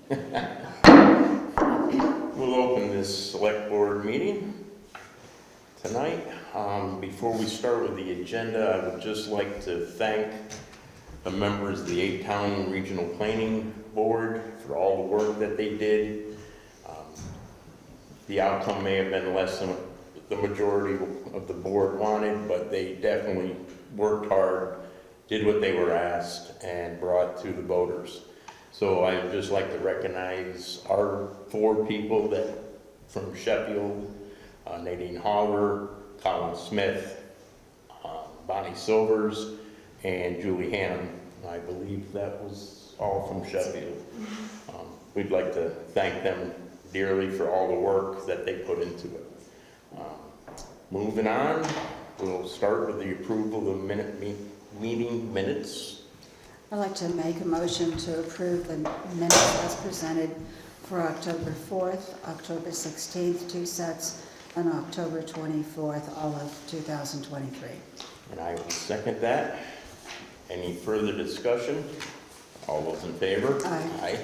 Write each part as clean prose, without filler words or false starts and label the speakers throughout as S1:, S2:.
S1: We'll open this select board meeting tonight. Before we start with the agenda, I would just like to thank the members of the 8-Town Regional Planning Board for all the work that they did. The outcome may have been less than the majority of the board wanted, but they definitely worked hard, did what they were asked, and brought to the voters. So I'd just like to recognize our 4 people that from Sheffield, Nadine Hauger, Colin Smith, Bonnie Silvers, and Julie Hannum. I believe that was all from Sheffield. We'd like to thank them dearly for all the work that they put into it. Moving on, we'll start with the approval of meeting minutes.
S2: I'd like to make a motion to approve the minutes as presented for October 4th, October 16th, 2 sets, and October 24th, all of 2023.
S1: And I will second that. Any further discussion? All those in favor?
S2: Aye.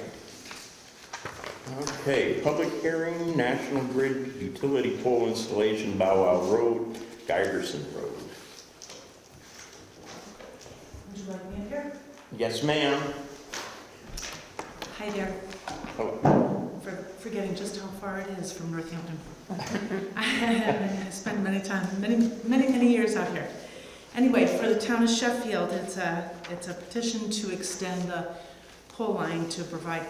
S1: Okay, public hearing, National Grid utility pole installation, Bow Wow Road, Giderson Road.
S3: Would you like me in here?
S1: Yes, ma'am.
S3: Hi there.
S1: Hello.
S3: For forgetting just how far it is from Northampton. I spent many years out here. Anyway, for the town of Sheffield, it's a petition to extend the pole line to provide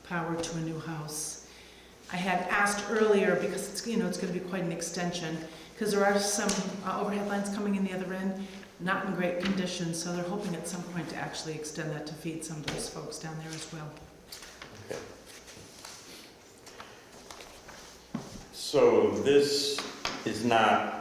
S3: power to a new house. I had asked earlier because it's going to be quite an extension because there are some overhead lines coming in the other end, not in great condition, so they're hoping at some point to actually extend that to feed some of those folks down there as well.
S1: Okay. So this is not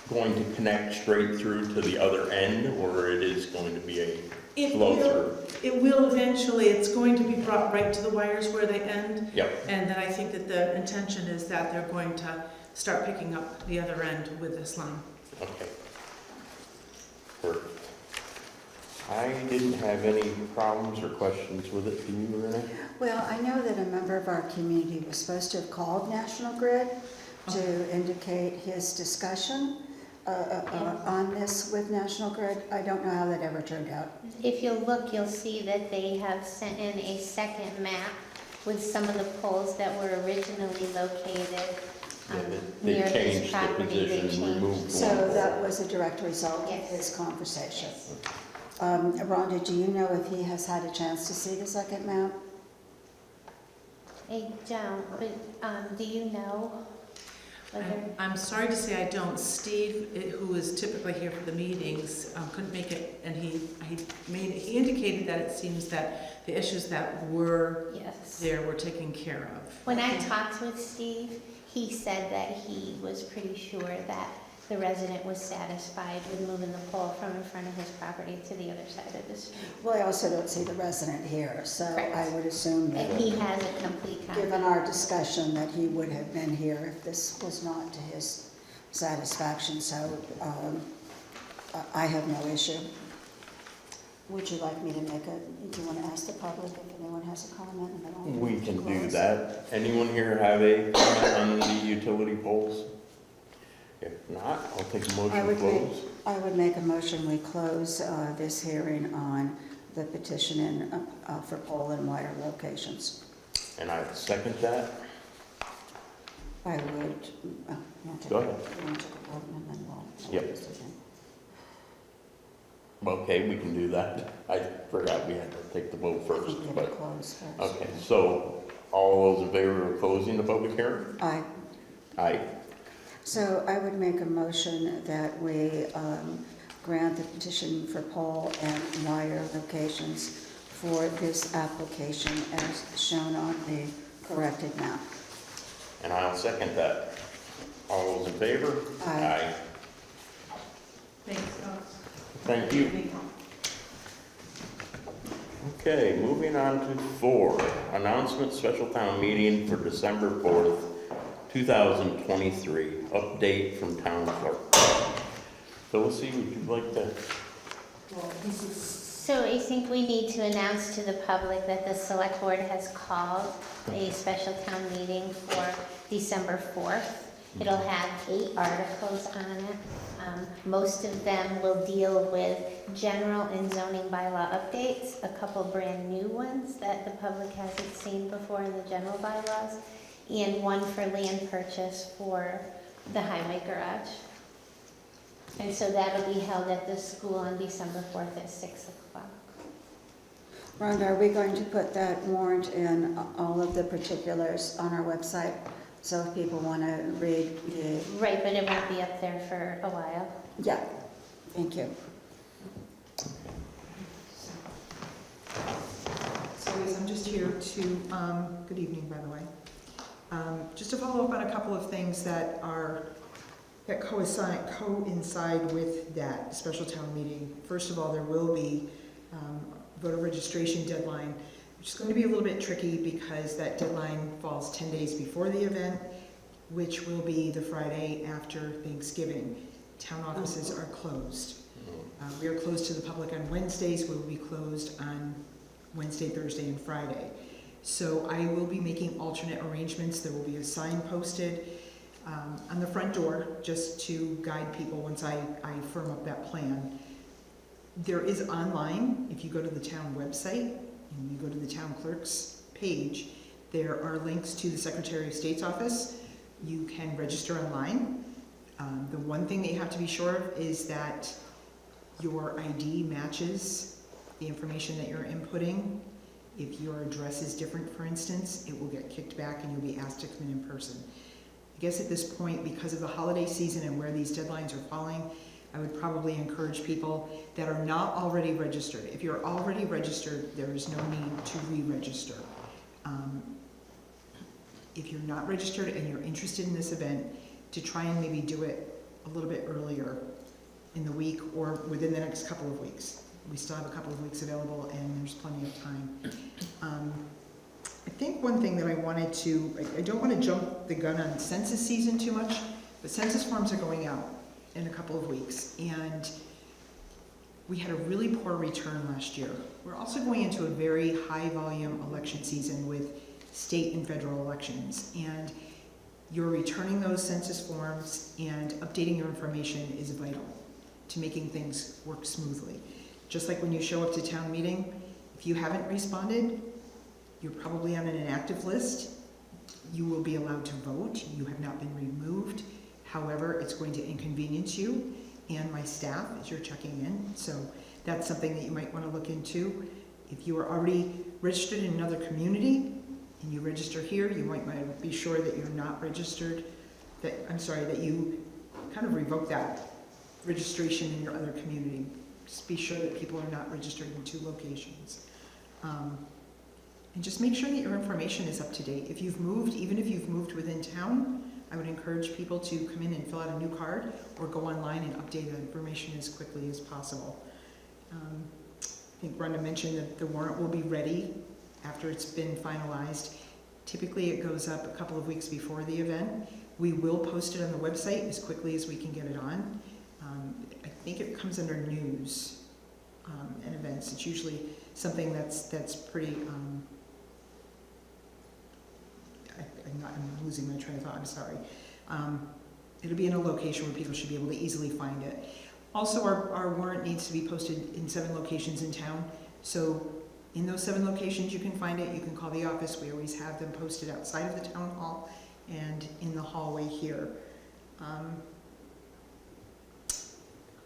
S1: going to connect straight through to the other end, or it is going to be a flow through?
S3: It will eventually. It's going to be brought right to the wires where they end.
S1: Yep.
S3: And then I think that the intention is that they're going to start picking up the other end with this line.
S1: Okay. Perfect. I didn't have any problems or questions with it. Do you, Renee?
S2: Well, I know that a member of our community was supposed to have called National Grid to indicate his discussion on this with National Grid. I don't know how that ever turned out.
S4: If you look, you'll see that they have sent in a second map with some of the poles that were originally located
S1: They
S4: near
S1: changed
S4: this
S1: the
S4: property. They
S1: position, removed
S4: changed.
S2: So
S1: one.
S2: that was a direct result of
S4: Yes.
S2: this conversation.
S4: Yes.
S2: Rhonda, do you know if he has had a chance to see the second map?
S4: I don't, but do you know whether?
S3: I'm sorry to say I don't. Steve, who is typically here for the meetings, couldn't make it, and he indicated that it seems that the issues that were
S4: Yes.
S3: there were taken care of.
S4: When I talked with Steve, he said that he was pretty sure that the resident was satisfied with moving the pole from in front of his property to the other side of the street.
S2: Well, I also don't see the resident here, so
S4: Correct.
S2: I would assume that,
S4: And he has a complete copy.
S2: given our discussion, that he would have been here if this was not to his satisfaction, so I have no issue. Would you like me to make do you want to ask the public if anyone has a comment? And then I'll
S1: We can do
S2: close?
S1: that. Anyone here have a comment on the utility poles? If not, I'll take a motion to close.
S2: I would make a motion, we close this hearing on the petition for pole and wire locations.
S1: And I second that.
S2: I would, you want to
S1: Go ahead.
S2: you want to take a vote and then we'll
S1: Yep.
S2: close it again.
S1: Okay, we can do that. I forgot we had to take the vote
S2: I
S1: first,
S2: think we have
S1: but,
S2: to close first.
S1: okay, so all those in favor of closing the public hearing?
S2: Aye.
S1: Aye.
S2: So I would make a motion that we grant the petition for pole and wire locations for this application as shown on the corrected map.
S1: And I'll second that. All those in favor?
S2: Aye.
S3: Thanks, folks.
S1: Thank you. Okay, moving on to 4, announcement special town meeting for December 4th, 2023, update from town clerk. Phyllis, would you like to?
S5: Well, this is
S4: So I think we need to announce to the public that the select board has called a special town meeting for December 4th. It'll have 8 articles on it. Most of them will deal with general and zoning bylaw updates, a couple brand new ones that the public hasn't seen before in the general bylaws, and one for land purchase for the highway garage. And so that'll be held at the school on December 4th at 6 o'clock.
S2: Rhonda, are we going to put that warrant in all of the particulars on our website? So if people want to read the,
S4: Right, but it won't be up there for a while.
S2: yeah, thank you.
S5: So Liz, I'm just here to, good evening, by the way. Just to follow up on a couple of things that coincide with that special town meeting. First of all, there will be voter registration deadline, which is going to be a little bit tricky because that deadline falls 10 days before the event, which will be the Friday after Thanksgiving. Town offices are closed. We are closed to the public on Wednesdays. We will be closed on Wednesday, Thursday, and Friday. So I will be making alternate arrangements. There will be a sign posted on the front door just to guide people once I firm up that plan. There is online, if you go to the town website and you go to the town clerk's page, there are links to the Secretary of State's office. You can register online. The one thing that you have to be sure of is that your ID matches the information that you're inputting. If your address is different, for instance, it will get kicked back and you'll be asked to come in person. I guess at this point, because of the holiday season and where these deadlines are falling, I would probably encourage people that are not already registered. If you're already registered, there is no need to re-register. If you're not registered and you're interested in this event, to try and maybe do it a little bit earlier in the week or within the next couple of weeks. We still have a couple of weeks available and there's plenty of time. I think one thing that I wanted to, I don't want to jump the gun on census season too much, but census forms are going out in a couple of weeks and we had a really poor return last year. We're also going into a very high volume election season with state and federal elections, and you're returning those census forms and updating your information is vital to making things work smoothly. Just like when you show up to town meeting, if you haven't responded, you're probably on an inactive list. You will be allowed to vote. You have not been removed. However, it's going to inconvenience you and my staff as you're checking in. So that's something that you might want to look into. If you are already registered in another community and you register here, you might want to be sure that you're not registered, that you kind of revoke that registration in your other community. Just be sure that people are not registered in 2 locations. And just make sure that your information is up to date. If you've moved, even if you've moved within town, I would encourage people to come in and fill out a new card or go online and update that information as quickly as possible. I think Brenda mentioned that the warrant will be ready after it's been finalized. Typically it goes up a couple of weeks before the event. We will post it on the website as quickly as we can get it on. I think it comes under news and events. It's usually something that's pretty, I'm losing my train of thought, I'm sorry. It'll be in a location where people should be able to easily find it. Also, our warrant needs to be posted in 7 locations in town. So in those 7 locations you can find it. You can call the office. We always have them posted outside of the town hall and in the hallway here.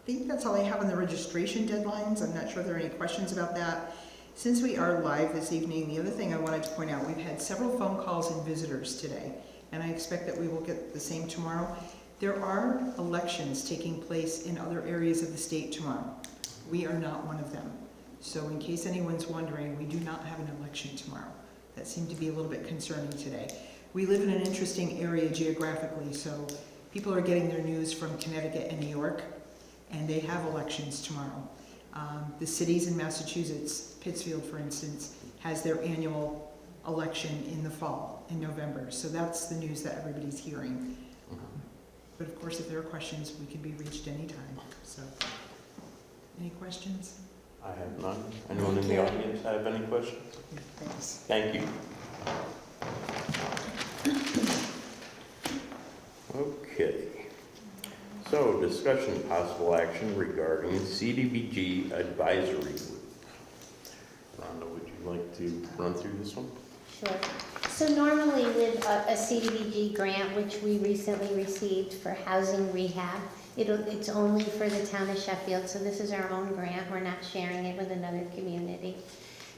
S5: I think that's all I have on the registration deadlines. I'm not sure if there are any questions about that. Since we are live this evening, the other thing I wanted to point out, we've had several phone calls and visitors today, and I expect that we will get the same tomorrow. There are elections taking place in other areas of the state tomorrow. We are not one of them. So in case anyone's wondering, we do not have an election tomorrow. That seemed to be a little bit concerning today. We live in an interesting area geographically, so people are getting their news from Connecticut and New York, and they have elections tomorrow. The cities in Massachusetts, Pittsfield for instance, has their annual election in the fall, in November. So that's the news that everybody's hearing. But of course, if there are questions, we can be reached anytime. So, any questions?
S1: I have none. Anyone in
S2: Thank
S1: the
S2: you.
S1: audience have any questions?
S5: Thanks.
S1: Thank you. Okay. So, discussion possible action regarding CDBG advisory group. Rhonda, would you like to run through this one?
S4: Sure. So normally with a CDBG grant, which we recently received for housing rehab, it's only for the town of Sheffield, so this is our own grant, we're not sharing it with another community.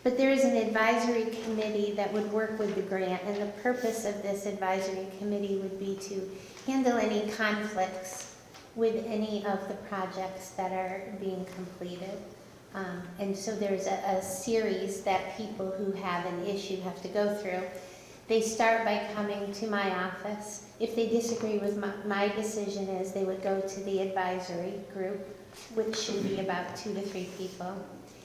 S4: But there is an advisory committee that would work with the grant, and the purpose of this advisory committee would be to handle any conflicts with any of the projects that are being completed. And so there's a series that people who have an issue have to go through. They start by coming to my office. If they disagree with my decision is they would go to the advisory group, which should be about 2 to 3 people.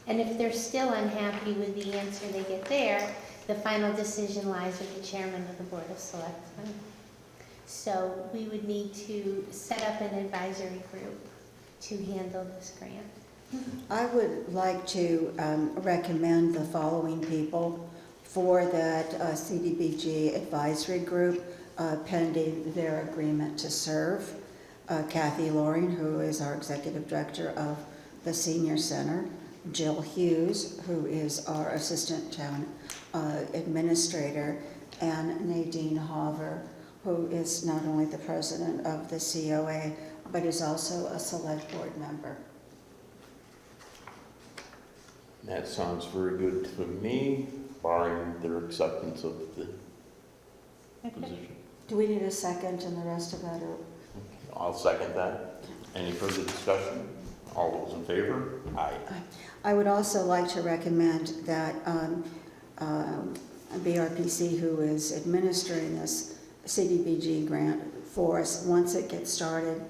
S4: And if they're still unhappy with the answer they get there, the final decision lies with the chairman of the Board of Selectmen. So we would need to set up an advisory group to handle this grant.
S2: I would like to recommend the following people for that CDBG advisory group pending their agreement to serve. Kathy Loring, who is our executive director of the Senior Center. Jill Hughes, who is our assistant town administrator. And Nadine Hover, who is not only the president of the COA, but is also a select board member.
S1: That sounds very good to me, barring their acceptance of the position.
S2: Do we need a second and the rest of that? Or?
S1: I'll second that. Any further discussion? All those in favor? Aye.
S2: I would also like to recommend that BRPC, who is administering this CDBG grant for us, once it gets started,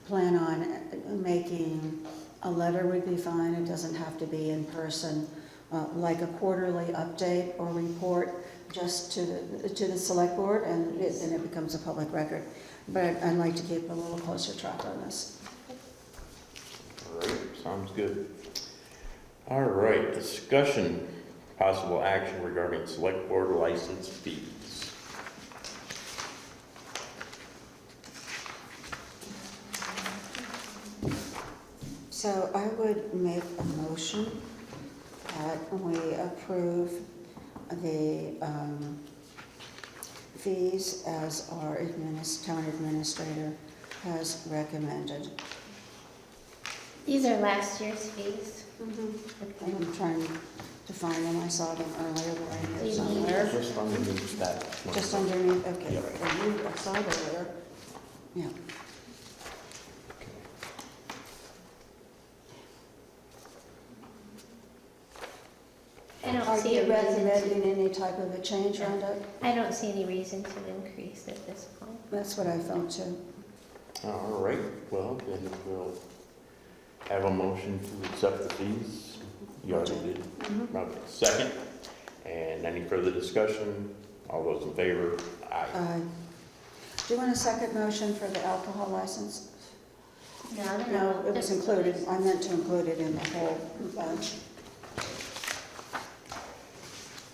S2: plan on making a letter would be fine. It doesn't have to be in person, like a quarterly update or report just to the select board, and it becomes a public record. But I'd like to keep a little closer track on this.
S1: All right, sounds good. All right, discussion, possible action regarding select board license fees.
S2: So I would make a motion that we approve the fees as our town administrator has recommended.
S4: These are last year's fees.
S2: And I'm trying to find them. I saw them earlier, but I
S4: Do
S2: knew
S4: you need
S2: somewhere.
S1: Just underneath that. one.
S2: Just underneath, okay,
S1: Yep.
S2: I saw it earlier. Yeah.
S4: I don't
S2: Are
S4: see
S2: you
S4: a reason
S2: recommending
S4: to,
S2: any type of a change, Rhonda?
S4: I don't see any reason to increase at this point.
S2: That's what I felt too.
S1: All right, well, then we'll have a motion to accept the fees. You already did. Okay, second. And any further discussion? All those in favor? Aye.
S2: Do you want a second motion for the alcohol license? No, it was
S4: Just-
S2: included. I meant to include it in the whole bunch.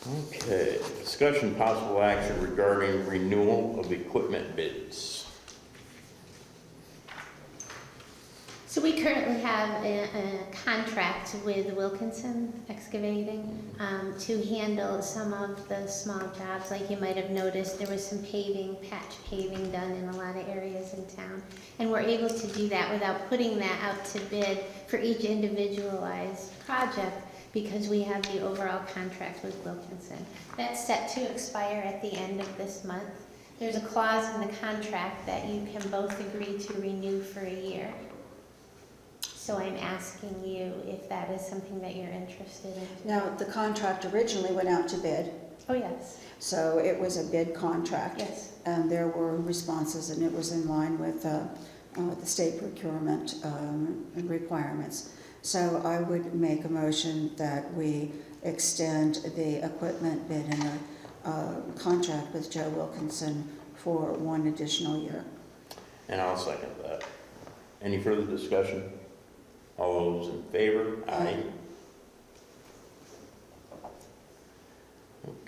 S1: Okay, discussion possible action regarding renewal of equipment bids.
S4: So we currently have a contract with Wilkinson Excavating to handle some of the small jobs. Like you might have noticed, there was some paving, patch paving done in a lot of areas in town. And we're able to do that without putting that out to bid for each individualized project because we have the overall contract with Wilkinson. That's set to expire at the end of this month. There's a clause in the contract that you can both agree to renew for a year. So I'm asking you if that is something that you're interested in.
S2: Now, the contract originally went out to bid,
S4: Oh, yes,
S2: so it was a bid contract.
S4: yes.
S2: And there were responses, and it was in line with the state procurement requirements. So I would make a motion that we extend the equipment bid and the contract with Joe Wilkinson for 1 additional year.
S1: And I'll second that. Any further discussion? All those in favor? Aye.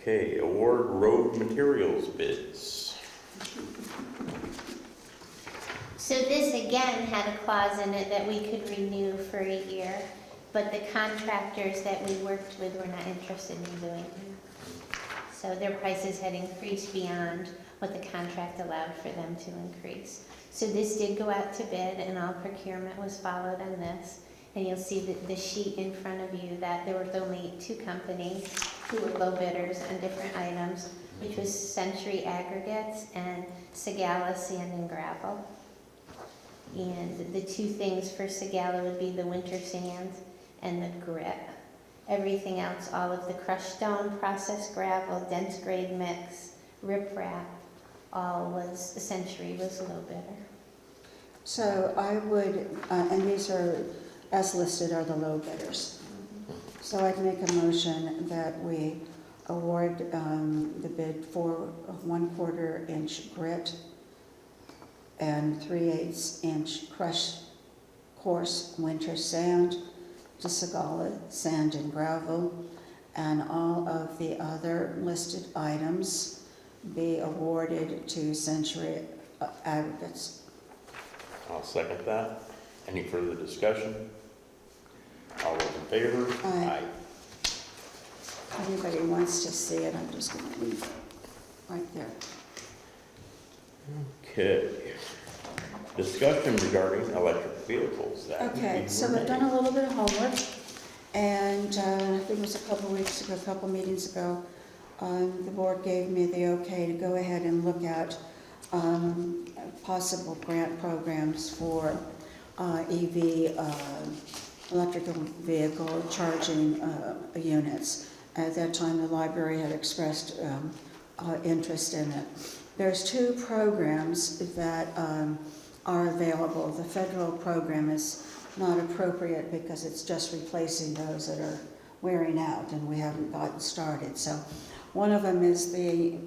S1: Okay, award road materials bids.
S4: So this again had a clause in it that we could renew for a year, but the contractors that we worked with were not interested in doing it. So their prices had increased beyond what the contract allowed for them to increase. So this did go out to bid, and all procurement was followed on this. And you'll see the sheet in front of you that there were only 2 companies who were low bidders on different items, which was Century Aggregates and Sagala Sand and Gravel. And the 2 things for Sagala would be the winter sand and the grit. Everything else, all of the crushed stone, processed gravel, dense grade mix, riprap, all was, Century was low bidder.
S2: So I would, and these are, as listed, are the low bidders. So I'd make a motion that we award the bid for a 1/4 inch grit and 3/8 inch crushed coarse winter sand to Sagala Sand and Gravel, and all of the other listed items be awarded to Century Aggregates.
S1: I'll second that. Any further discussion? All those in favor?
S2: Aye. If anybody wants to see it, I'm just going to leave it right there.
S1: Okay. Discussion regarding electric vehicles. That would
S2: Okay,
S1: be
S2: so I've done a little bit of homework, and I think it was a couple weeks ago, a couple meetings ago, the board gave me the okay to go ahead and look at possible grant programs for EV, electrical vehicle charging units. At that time, the library had expressed interest in it. There's 2 programs that are available. The federal program is not appropriate because it's just replacing those that are wearing out, and we haven't gotten started. So one of them is the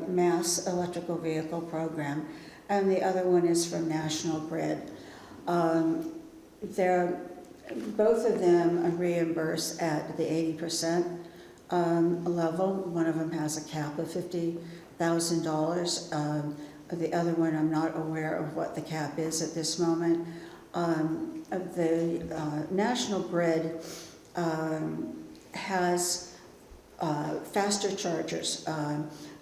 S2: Mass Electrical Vehicle Program, and the other one is from National Grid. Both of them reimburse at the 80% level. One of them has a cap of $50,000. The other one, I'm not aware of what the cap is at this moment. The National Grid has faster chargers.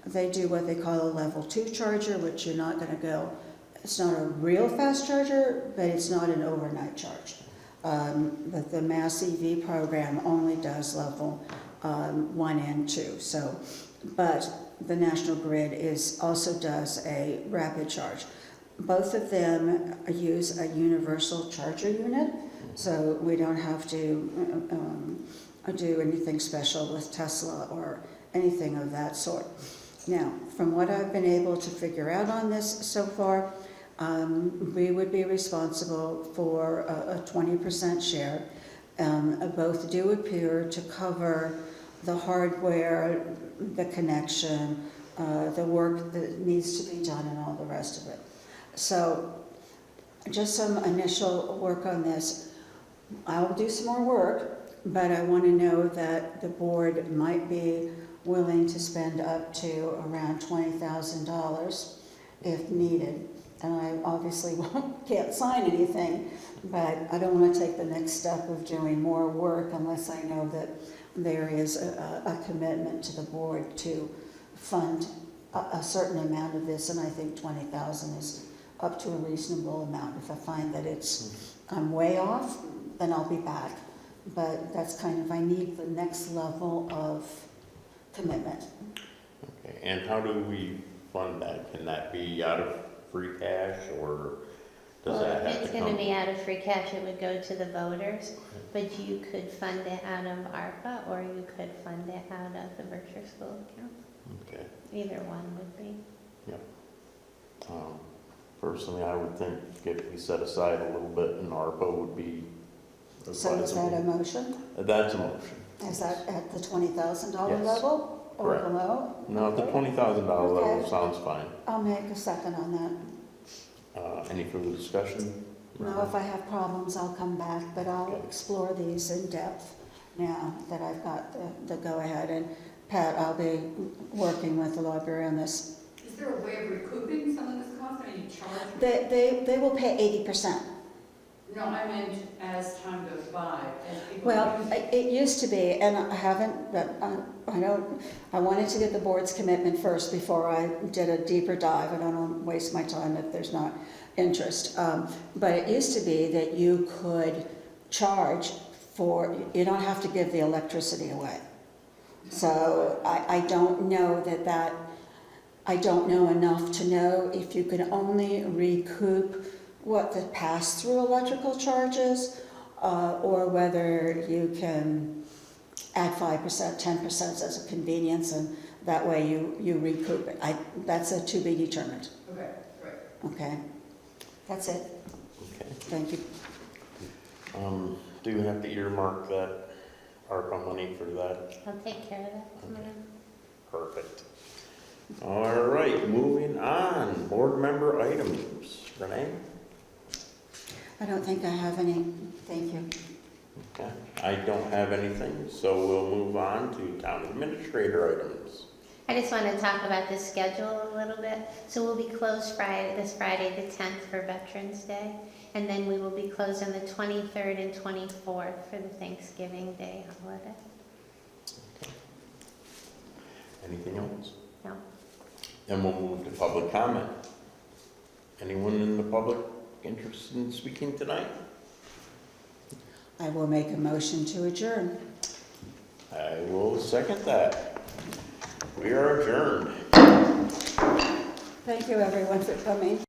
S2: They do what they call a level 2 charger, which you're not going to go, it's not a real fast charger, but it's not an overnight charge. But the Mass EV program only does level 1 and 2. So, but the National Grid also does a rapid charge. Both of them use a universal charger unit, so we don't have to do anything special with Tesla or anything of that sort. Now, from what I've been able to figure out on this so far, we would be responsible for a 20% share. Both do appear to cover the hardware, the connection, the work that needs to be done, and all the rest of it. So just some initial work on this. I'll do some more work, but I want to know that the board might be willing to spend up to around $20,000 if needed. And I obviously can't sign anything, but I don't want to take the next step of doing more work unless I know that there is a commitment to the board to fund a certain amount of this, and I think $20,000 is up to a reasonable amount. If I find that I'm way off, then I'll be back. But that's kind of, I need the next level of commitment.
S1: Okay, and how do we fund that? Can that be out of free cash, or does that have to come?
S4: If it's going to be out of free cash, it would go to the voters, but you could fund it out of ARPA, or you could fund it out of the Berkshire School account.
S1: Okay.
S4: Either one would be.
S1: Yep. Personally, I would think if we set aside a little bit in ARPA would be
S2: So is that a motion?
S1: That's a motion.
S2: Is that at the $20,000
S1: Yes.
S2: level or
S1: Correct.
S2: below?
S1: No, the $20,000 level
S2: Okay.
S1: sounds fine.
S2: I'll make a second on that.
S1: Any further discussion?
S2: Now, if I have problems, I'll come back, but I'll explore these in depth now that I've got the go-ahead. And Pat, I'll be working with the library on this.
S6: Is there a way of recouping some of this cost? Are you charged?
S2: They will pay 80%.
S6: No, I meant as time goes by, as people
S2: Well,
S6: use it.
S2: it used to be, and I haven't, but I wanted to get the board's commitment first before I did a deeper dive. I don't want to waste my time if there's not interest. But it used to be that you could charge for, you don't have to give the electricity away. So I don't know I don't know enough to know if you can only recoup what the pass-through electrical charges, or whether you can add 5%, 10% as a convenience, and that way you recoup it. That's a to be determined,
S6: Okay, right.
S2: okay? That's it,
S1: Okay.
S2: thank you.
S1: Do you have to earmark that ARPA money for that?
S4: I'll take care of that tomorrow.
S1: Perfect. All right, moving on, board member items. Renee?
S2: I don't think I have any, thank you.
S1: Okay, I don't have anything, so we'll move on to town administrator items.
S4: I just want to talk about the schedule a little bit. So we'll be closed this Friday, the 10th for Veterans Day. And then we will be closed on the 23rd and 24th for the Thanksgiving Day holiday.
S1: Anything else?
S4: No.
S1: Then we'll move to public comment. Anyone in the public interested in speaking tonight?
S2: I will make a motion to adjourn.
S1: I will second that. We are adjourned.
S2: Thank you, everyone, for coming.